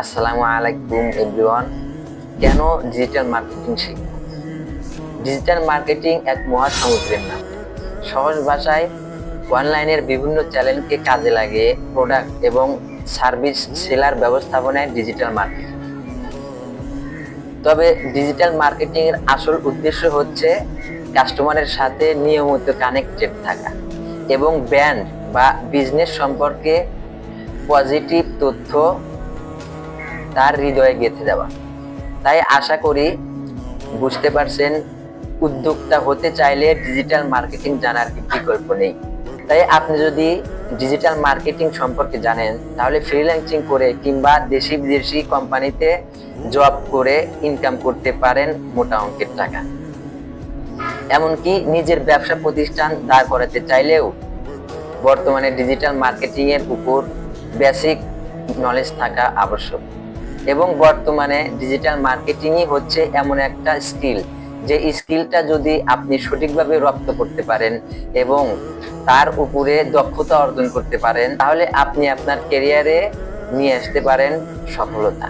আসসালামু আলাইকুম এভরিওয়ান। কেন ডিজিটাল মার্কেটিং শিখব? ডিজিটাল মার্কেটিং এক মহাসমুদ্রের নাম। সহজ ভাষায় অনলাইনের বিভিন্ন চ্যানেলকে কাজে লাগিয়ে প্রোডাক্ট এবং সার্ভিস সেলার ব্যবস্থাপনায় ডিজিটাল মার্কেটিং। তবে ডিজিটাল মার্কেটিং এর আসল উদ্দেশ্য হচ্ছে কাস্টমারের সাথে নিয়মিত কানেক্টেড থাকা এবং ব্র্যান্ড বা বিজনেস সম্পর্কে পজিটিভ তথ্য তার হৃদয়ে গেঁথে দেওয়া। তাই আশা করি বুঝতে পারছেন, উদ্যোক্তা হতে চাইলে ডিজিটাল মার্কেটিং জানার বিকল্প নেই। তাই আপনি যদি ডিজিটাল মার্কেটিং সম্পর্কে জানেন, তাহলে ফ্রিল্যান্সিং করে কিংবা দেশি বিদেশি কোম্পানিতে জব করে ইনকাম করতে পারেন মোটা অঙ্কের টাকা। এমনকি নিজের ব্যবসা প্রতিষ্ঠান দাঁড় করাতে চাইলেও বর্তমানে ডিজিটাল মার্কেটিং এর উপর বেসিক নলেজ থাকা আবশ্যক। এবং বর্তমানে ডিজিটাল মার্কেটিংই হচ্ছে এমন একটা স্কিল, যে স্কিলটা যদি আপনি সঠিকভাবে রপ্ত করতে পারেন এবং তার উপরে দক্ষতা অর্জন করতে পারেন, তাহলে আপনি আপনার ক্যারিয়ারে নিয়ে আসতে পারেন সফলতা।